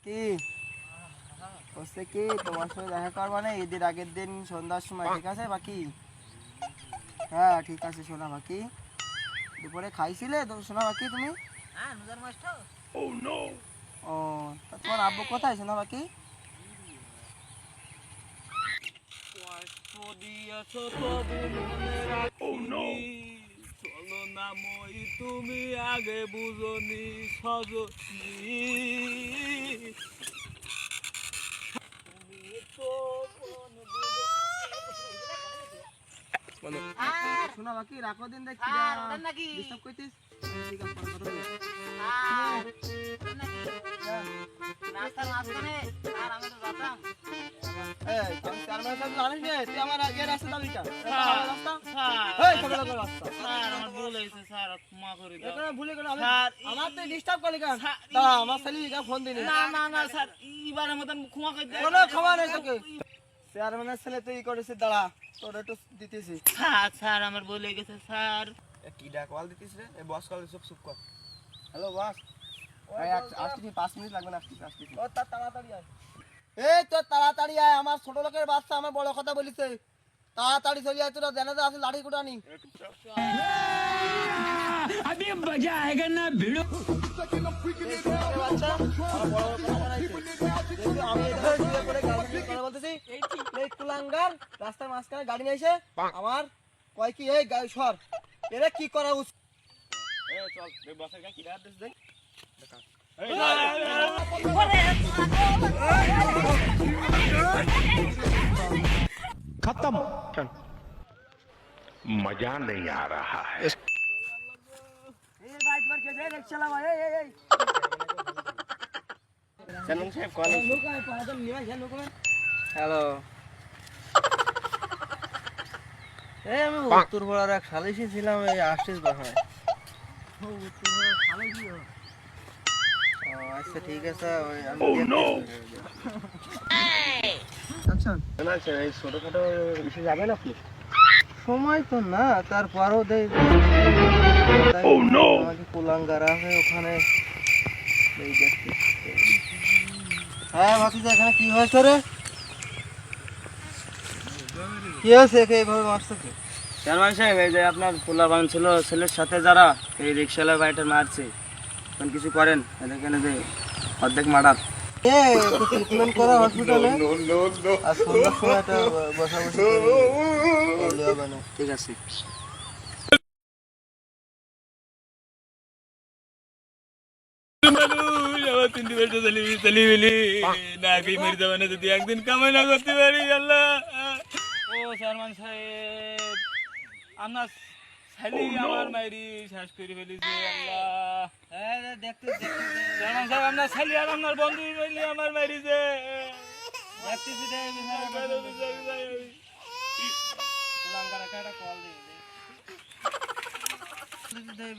কি হচ্ছে কি তোমার সঙ্গে দেখা করবা না ঈদের আগের দিন সন্ধ্যার সময়, ঠিক আছে বাকি? হ্যাঁ ঠিক আছে সোনা বাকি। দুপুরে খাইছিলে তো সোনা বাকি তুমি? ও তা তোমার আব্বু কোথায় সোনা বাকি? চলো না মই তুমি আগে বুঝনি সজনী শোনা বাকি রাখো দিন দেখ নাকি ডিস্টার্ব কইতিস। ঠিক আছে পরে কথা বলি। নাস্তার মাঝখানে আর আমি তো যাতাম। এই তুই চার মাস আগে জানিস না তুই আমার আগে রাস্তা যাবি কেন? রাস্তা স্যার এই কবে লাগবে রাস্তা? স্যার আমার ভুল হয়েছে স্যার ক্ষমা করে দাও। এখানে ভুলে গেল আমি স্যার, আমার তো ডিস্টার্ব করলি কেন? স্যার, দাঁড়া আমার ছেলেকে ফোন দিনি। না না না স্যার এবারের মতন ক্ষমা করে দাও। কোনো ক্ষমা নেই তোকে। চেয়ারম্যানের ছেলে তুই করেছিস, দাঁড়া তোর একটু দিতেছি। স্যার স্যার আমার ভুল হয়ে গেছে স্যার। কি ডাক কল দিতিস রে? এই বস কল চুপ চুপ কর। হ্যালো বস, ওই আসছি 5 মিনিট লাগবে না, আসছি। ও তার তাড়াতাড়ি আয়। এই তোর তাড়াতাড়ি আয়, আমার ছোট লোকের বাচ্চা আমার বড় কথা বলিছে। তাড়াতাড়ি চলে আয়, তোরা জানাতে আছে লাঠি কুটানি। अभी मजा आएगा ना भिड़ो। বাচ্চা আমার বড় কথা বানাইছে। দেখি আমি এখানে শুয়ে পড়ে গার্লফ্রেন্ড কথা বলতেছি। এই কুলাঙ্গার রাস্তার মাঝখানে গাড়ি নিয়ে এসে আমার কয় কি এই গাড়ি সর। এরা কি করা উচিত? এই চল দেখ বসের গায়ে কি রাত দিস দেখ। खत्म। मजा नहीं आ रहा है। এই ভাই তোমার কে যায় রিকশা চালাও এই চলুন সাহেব কল লুকায় পাগল নিয়ে যা লুকায়। হ্যালো এই আমি উত্তরপাড়ার এক সালিশি ছিলাম, এই আসছিস বাসায়। ও উত্তরপাড়ার সালিশি? ও আচ্ছা ঠিক আছে ওই আমি আচ্ছা না স্যার এই ছোটখাটো এসে যাবেন আপনি? সময় তো না, তারপরও দেই আমাকে কুলাঙ্গার আছে ওখানে। হ্যাঁ ভাতিজা এখানে কি হয়েছে রে? কি হয়েছে এইভাবে মারছে কি? চেয়ারম্যান সাহেব এই যে আপনার পোলাপান ছিল ছেলের সাথে যারা এই রিক্সাওয়ালা বাড়িটা মারছে, এখন কিছু করেন এখানে যে অর্ধেক মার্ডার। ট্রিটমেন্ট করা হসপিটালে আর সন্ধ্যার সময় একটা বসাবসি করলে হবে না। ঠিক আছে। আমার 3 বছর চলি মিলি না কি মরে যাবে না যদি একদিন কামাই না করতে পারি। আল্লাহ ও চেয়ারম্যান সাহেব আপনার ছেলে আমার মাইরি শেষ করে ফেলেছে। আল্লাহ দেখতে চেয়ারম্যান সাহেব আপনার ছেলে আর আপনার বন্ধু মিলে আমার মাইরিছে।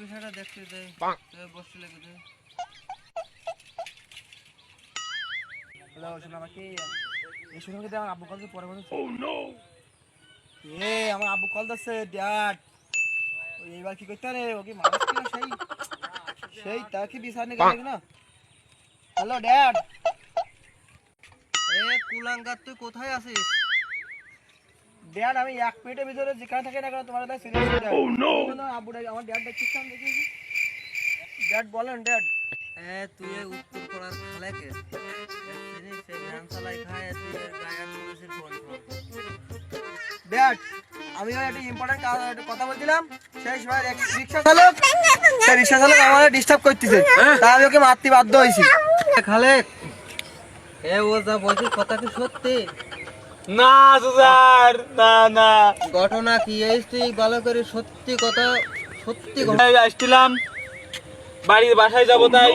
বিষয়টা দেখতে দেয় বসতে লেগে আব্বু কল পরে আমার আব্বু কল দিচ্ছে ড্যাড। এইবার কি করতে রে? ও কি মানুষ কিনা সেই সেই তার কি বিচার নিয়ে গেলে না? Hello dad. এ কুলাঙ্গার তুই কোথায় আছিস? ড্যাড আমি 1 মিনিটের ভিতরে যেখানে থাকি না কেন তোমার কাছে সিরিয়াস হয়ে যাবে। আব্বু আমার ড্যাড দেখছিস না দেখেছি। ড্যাড বলেন ড্যাড। তুই উত্তর করার খালেকে ড্যাড আমি একটা ইম্পর্টেন্ট কথা বলছিলাম। সেই সময় রিক্সা চালক আমার ডিস্টার্ব করতেছে, তাই আমি ওকে মারতে বাধ্য হয়েছি। খালেক ও যা বলছিস কথা কি সত্যি? না সুজার না না ঘটনা কি এই তুই ভালো করে সত্যি কথা সত্যি আসছিলাম বাড়ির বাসায় যাবো তাই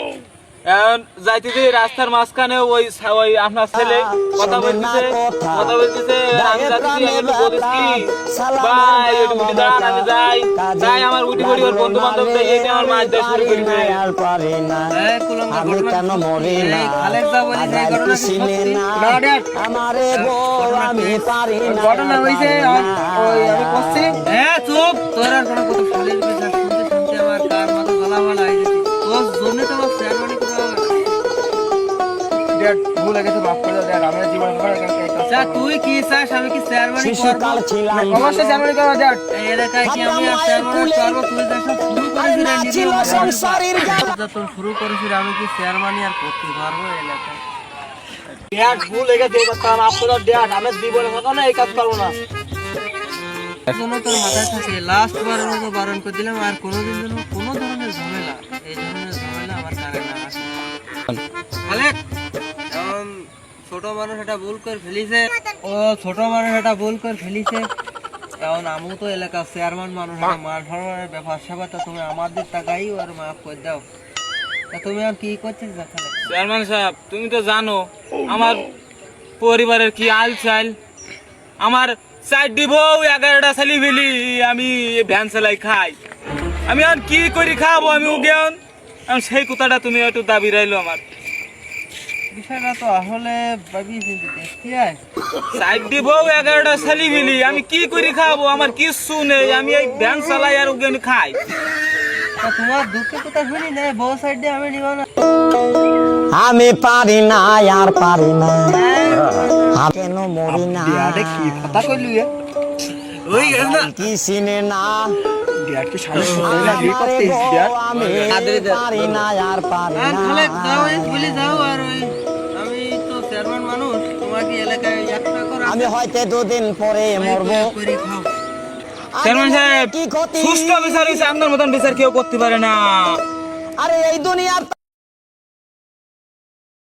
এখন যাইতেছি রাস্তার মাঝখানে ওই ওই আপনার ছেলে কথা বলতেছে আমি যাচ্ছি আমি একটু বলতেছি ভাই একটু উঠে দাঁড়ান আমি যাই যাই আমার উঠি পড়ি ওর বন্ধু বান্ধব এইটা আমার মাছ দেওয়া শুরু করি ঘটনা হয়েছে আমি করছি। হ্যাঁ চুপ তোর আর কোনো কথা শুনতে আমার কার মাথা গলা মালা হয়ে গেছে। তোর জন্য তো আমার চেয়ারম্যান ড্যাড ভুল হয়ে গেছে, মাফ করে দাও ড্যাড। আমি আর জীবনে কখনো এই কাজ আচ্ছা তুই কি চাস আমি কি চেয়ারম্যানই করব? করবো না। অবশ্যই চেয়ারম্যান করো ড্যাড। এই এলাকায় কি আমি আর চেয়ারম্যান করব? তুই যা সব শুরু করেছিস রে নিজে যা তোর শুরু করেছিস, আমি কি চেয়ারম্যানই আর করতে পারবো এই এলাকায়? ড্যাড ভুল হয়ে গেছে, এই কাজটা মাফ করে দাও ড্যাড। আমি জীবনে কখনো এই কাজ করবো না। কোনো তোর মাথায় থাকে লাস্ট বারের মতো বারণ করে দিলাম, আর কোনোদিন যেন কোনো ধরনের ঝামেলা, এই ধরনের ঝামেলা আমার কানে না আসে। খালেক, এখন ছোট মানুষ এটা ভুল করে ফেলিছে, ও ছোট মানুষ এটা ভুল করে ফেলিছে, এখন আমিও তো এলাকার চেয়ারম্যান মানুষ, একটা মার ধরনের ব্যাপার স্যাপার, তা তুমি আমাদের টাকাই আর মাফ করে দাও। তা তুমি আর কি করছিস খালেক? চেয়ারম্যান সাহেব, তুমি তো জানো আমার পরিবারের কি আল চাল। আমার 4টি বউ 11টা ছেলে ফেলি, আমি ভ্যান চালাই খাই। আমি আর কি করি খাবো আমি ওজ্ঞান। সেই কথাটা তুমি একটু দাবি রাইলো আমার। বিষয়টা তো আসলে ভাবি চিন্তা দেখতে আয়। 4টি বউ 11টা ছেলে ফেলি, আমি কি করি খাবো? আমার কিচ্ছু নেই, আমি এই ভ্যান চালাই আর ওজ্ঞান খাই। তা তোমার দুঃখের কথা শুনি না, বউ সাইড দিয়ে আমি নিব না। আমি পারি না আর পারি না, কেন মরি না, ড্যাডে কি কথা কইলু এ? ওই গেল না কি চিনে না, ড্যাড কি সামনে শুনতে না বিয়ে করতেছিস ড্যাড? আমি পারি না আর পারি আর না। খালেক যাও, এই বলে যাও। আর ওই আমি তো চেয়ারম্যান মানুষ, তোমাকে এলাকায় একটা করে আমি হয়তো 2 দিন পরে মরবো। করে খাও। চেয়ারম্যান সাহেব, কি ক্ষতি, সুষ্ঠু বিচার হয়েছে, আপনার মতন বিচার কেউ করতে পারে না। আরে এই দুনিয়ার